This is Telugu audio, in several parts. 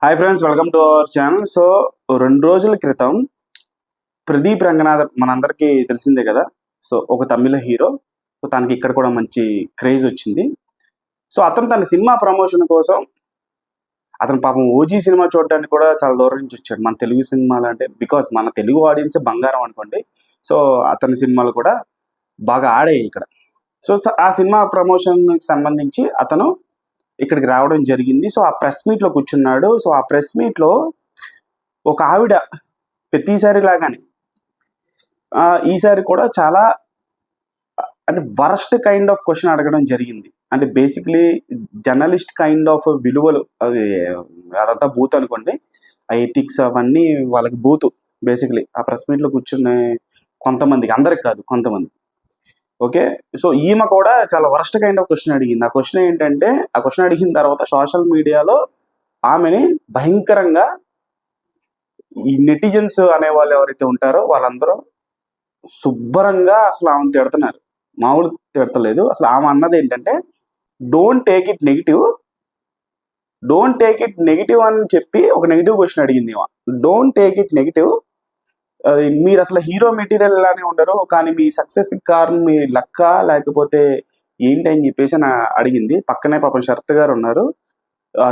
Hi friends, welcome to our channel. So 2 రోజుల క్రితం ప్రదీప్ రంగనాథన్ మనందరికీ తెలిసిందే కదా. సో ఒక తమిళ హీరో. సో తనకి ఇక్కడ కూడా మంచి క్రేజ్ వచ్చింది. సో అతను తన సినిమా ప్రమోషన్ కోసం అతను పాపం ఓజీ సినిమా చూడడానికి కూడా చాలా దూరం నుంచి వచ్చాడు. మన తెలుగు సినిమాలు అంటే బికాస్ మన తెలుగు ఆడియన్స్ బంగారం అనుకోండి. సో అతని సినిమాలు కూడా బాగా ఆడాయి ఇక్కడ. సో ఆ సినిమా ప్రమోషన్కి సంబంధించి అతను ఇక్కడికి రావడం జరిగింది. సో ఆ ప్రెస్ మీట్లో కూర్చున్నాడు. సో ఆ ప్రెస్ మీట్లో ఒక ఆవిడ ప్రతిసారి లాగానే ఈసారి కూడా చాలా అంటే వరస్ట్ కైండ్ ఆఫ్ క్వశ్చన్ అడగడం జరిగింది. అంటే బేసిక్లీ జర్నలిస్ట్ కైండ్ ఆఫ్ విలువలు అది అదంతా బూత్ అనుకోండి. ఆ ఎథిక్స్ అవన్నీ వాళ్ళకి బూతు బేసిక్లీ ఆ ప్రెస్ మీట్లో కూర్చునే కొంతమందికి, అందరికి కాదు కొంతమంది. ఓకే, సో ఈమె కూడా చాలా వరస్ట్ కైండ్ ఆఫ్ క్వశ్చన్ అడిగింది. ఆ క్వశ్చన్ ఏంటంటే, ఆ క్వశ్చన్ అడిగిన తర్వాత సోషల్ మీడియాలో ఆమెని భయంకరంగా ఈ నెటిజన్స్ అనే వాళ్ళు ఎవరైతే ఉంటారో వాళ్ళందరూ శుభ్రంగా అసలు ఆమెను తిడుతున్నారు. మామూలు తిడతలేదు. అసలు ఆమె అన్నది ఏంటంటే, డోంట్ టేక్ ఇట్ నెగిటివ్ అని చెప్పి ఒక నెగిటివ్ క్వశ్చన్ అడిగింది. డోంట్ టేక్ ఇట్ నెగిటివ్, మీరు అసలు హీరో మెటీరియల్ లానే ఉండరు, కానీ మీ సక్సెస్ కారణం మీ లక్క లేకపోతే ఏంటి అని చెప్పేసి అడిగింది. పక్కనే పాపం శరత్ గారు ఉన్నారు.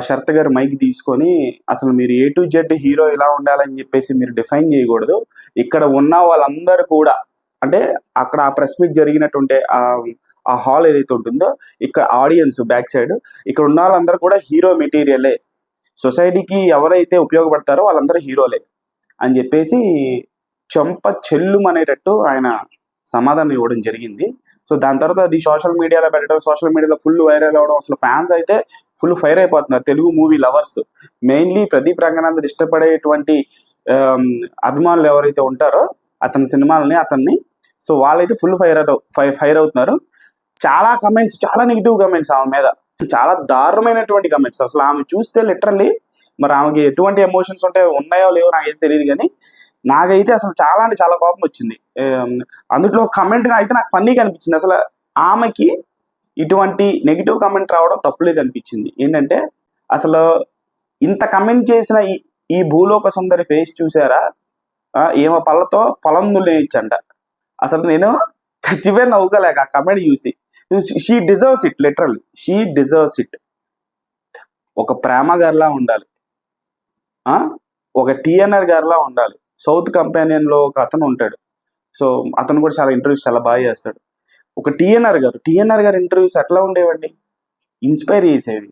శరత్ గారు మైక్ తీసుకొని, అసలు మీరు A to Z హీరో ఇలా ఉండాలని చెప్పేసి మీరు డిఫైన్ చేయకూడదు. ఇక్కడ ఉన్న వాళ్ళందరూ కూడా, అంటే అక్కడ ఆ ప్రెస్ మీట్ జరిగినట్టుంటే ఆ హాల్ ఏదైతే ఉంటుందో ఇక్కడ ఆడియన్స్ బ్యాక్ సైడ్ ఇక్కడ ఉన్న వాళ్ళందరూ కూడా హీరో మెటీరియలే, సొసైటీకి ఎవరైతే ఉపయోగపడతారో వాళ్ళందరూ హీరోలే అని చెప్పేసి చెంప చెల్లుమనేటట్టు ఆయన సమాధానం ఇవ్వడం జరిగింది. సో దాని తర్వాత అది సోషల్ మీడియాలో పెట్టడం, సోషల్ మీడియాలో ఫుల్ వైరల్ అవ్వడం. అసలు ఫ్యాన్స్ అయితే ఫుల్ ఫైర్ అయిపోతున్నారు. Telugu movie lovers, mainly Pradeep Ranganathan ఇష్టపడేటువంటి అభిమానులు ఎవరైతే ఉంటారో అతని సినిమాలని, అతన్ని, సో వాళ్ళైతే ఫుల్ ఫైర్ అవుతున్నారు. చాలా కమెంట్స్, చాలా నెగిటివ్ కమెంట్స్ ఆమె మీద, చాలా దారుణమైనటువంటి కమెంట్స్. అసలు ఆమె చూస్తే లిటరల్లీ, మరి ఆమెకి ఎటువంటి ఎమోషన్స్ ఉన్నాయో లేవో నాకైతే తెలియదు, కానీ నాకైతే అసలు చాలా అంటే చాలా కోపం వచ్చింది. అందులో కమెంట్ అయితే నాకు ఫన్నీగా అనిపించింది. అసలు ఆమెకి ఇటువంటి నెగిటివ్ కమెంట్ రావడం తప్పులేదు అనిపించింది. ఏంటంటే, అసలు ఇంత కమెంట్ చేసిన ఈ భూలోక సుందరి ఫేస్ చూసారా, ఏమో పళ్ళతో పొలం దున్నేయచ్చంట. అసలు నేను చచ్చిపోయి నవ్వుకోలేక ఆ కమెంట్ చూసి. She deserves it, literally she deserves it. ఒక ప్రేమ గారిలా ఉండాలి, ఒక TNR గారిలా ఉండాలి. సౌత్ కంపానియన్లో ఒక అతను ఉంటాడు. సో అతను కూడా చాలా ఇంటర్వ్యూస్ చాలా బాగా చేస్తాడు. ఒక TNR గారు ఇంటర్వ్యూస్ ఎట్లా ఉండేవండి, ఇన్స్పైర్ చేసేవి,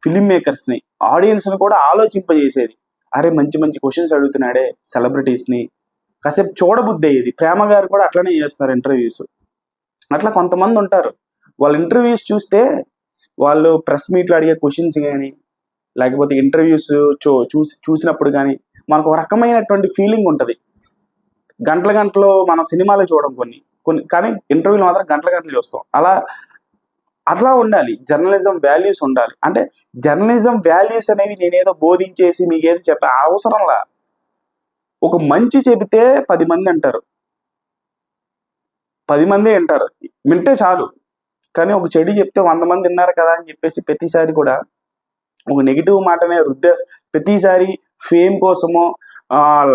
ఫిలిం మేకర్స్ని, ఆడియన్స్ని కూడా ఆలోచింపజేసేది. అరే మంచి మంచి క్వశ్చన్స్ అడుగుతున్నాడే సెలబ్రిటీస్ని, కాసేపు చూడబుద్ధి అయ్యేది. ప్రేమ గారు కూడా అట్లనే చేస్తున్నారు ఇంటర్వ్యూస్. అట్లా కొంతమంది ఉంటారు. వాళ్ళ ఇంటర్వ్యూస్ చూస్తే, వాళ్ళు ప్రెస్ మీట్లో అడిగే క్వశ్చన్స్ కానీ లేకపోతే ఇంటర్వ్యూస్ చూసినప్పుడు కానీ మనకు ఒక రకమైనటువంటి ఫీలింగ్ ఉంటుంది. గంటలు మనం సినిమాలో చూడడం కొన్ని కానీ ఇంటర్వ్యూలు మాత్రం గంటలు చూస్తాం. అట్లా ఉండాలి. జర్నలిజం వాల్యూస్ ఉండాలి. అంటే జర్నలిజం వాల్యూస్ అనేవి నేనేదో బోధించేసి మీకేదో చెప్పే అవసరంలా. ఒక మంచి చెబితే 10 మంది అంటారు, 10 మంది వింటారు, వింటే చాలు. కానీ ఒక చెడు చెప్తే 100 మంది విన్నారు కదా అని చెప్పేసి ప్రతిసారి కూడా ఒక నెగిటివ్ మాటనే ప్రతిసారి ఫేమ్ కోసమో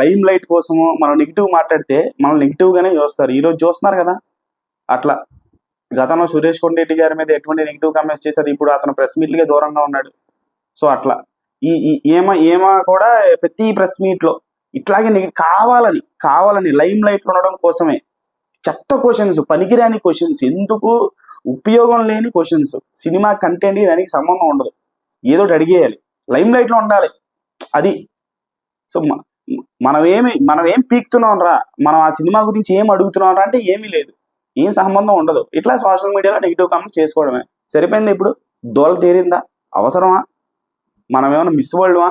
లైమ్ లైట్ కోసమో మనం నెగిటివ్ మాట్లాడితే మనం నెగిటివ్గానే చూస్తారు. ఈరోజు చూస్తున్నారు కదా. అట్లా గతంలో సురేష్ కొండరెడ్డి గారి మీద ఎటువంటి నెగిటివ్ కామెంట్స్ చేశారు, ఇప్పుడు అతను ప్రెస్ మీట్లకే దూరంగా ఉన్నాడు. సో అట్లా ఏమా కూడా ప్రతి ప్రెస్ మీట్లో ఇట్లాగే కావాలని లైమ్ లైట్లో ఉండడం కోసమే చెత్త క్వశ్చన్స్, పనికిరాని క్వశ్చన్స్, ఎందుకు ఉపయోగం లేని క్వశ్చన్స్, సినిమా కంటెంట్కి దానికి సంబంధం ఉండదు, ఏదో అడిగేయాలి, లైమ్ లైట్లో ఉండాలి అది. సో మనం ఏం పీకుతున్నాం రా, మనం ఆ సినిమా గురించి ఏం అడుగుతున్నాం రా అంటే ఏమీ లేదు, ఏం సంబంధం ఉండదు. ఇట్లా సోషల్ మీడియాలో నెగిటివ్ కామెంట్ చేసుకోవడమే సరిపోయింది. ఇప్పుడు దోల తీరిందా? అవసరమా? మనం ఏమైనా మిస్ వరల్డ్మా?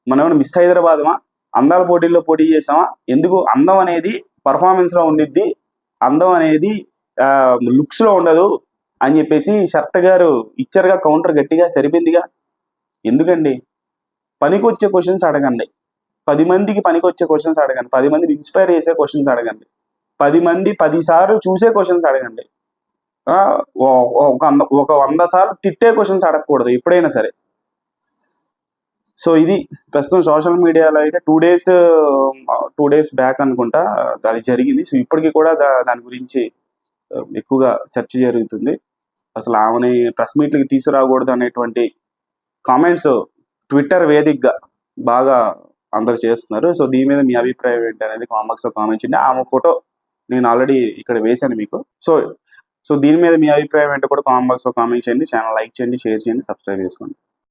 మనం ఏమైనా మిస్ హైదరాబాద్మా? అందాల పోటీల్లో పోటీ చేసామా? ఎందుకు? అందం అనేది పర్ఫార్మెన్స్లో ఉండిద్ది, అందం అనేది లుక్స్లో ఉండదు అని చెప్పేసి శరత్ గారు ఇచ్చారుగా కౌంటర్ గట్టిగా. సరిపోయిందిగా. ఎందుకండి? పనికొచ్చే క్వశ్చన్స్ అడగండి, 10 మందికి పనికొచ్చే క్వశ్చన్స్ అడగండి, 10 మందిని ఇన్స్పైర్ చేసే క్వశ్చన్స్ అడగండి, 10 మంది 10 సార్లు చూసే క్వశ్చన్స్ అడగండి. ఒక 100 సార్లు తిట్టే క్వశ్చన్స్ అడగకూడదు ఎప్పుడైనా సరే. సో ఇది ప్రస్తుతం సోషల్ మీడియాలో అయితే 2 డేస్ బ్యాక్ అనుకుంటా అది జరిగింది. సో ఇప్పటికీ కూడా దాని గురించి ఎక్కువగా చర్చ జరుగుతుంది. అసలు ఆమెని ప్రెస్ మీట్లకి తీసుకురాకూడదు అనేటువంటి కామెంట్స్ ట్విట్టర్ వేదికగా బాగా అందరు చేస్తున్నారు. సో దీని మీద మీ అభిప్రాయం ఏంటి అనేది కామెంట్ బాక్స్లో కామెంట్ చేయండి. ఆమె ఫోటో నేను ఆల్రెడీ ఇక్కడ వేశాను మీకు. సో దీని మీద మీ అభిప్రాయం ఏంటో కూడా కామెంట్ బాక్స్లో కామెంట్ చేయండి. ఛానల్ లైక్ చేయండి, షేర్ చేయండి, సబ్స్క్రైబ్ చేసుకోండి.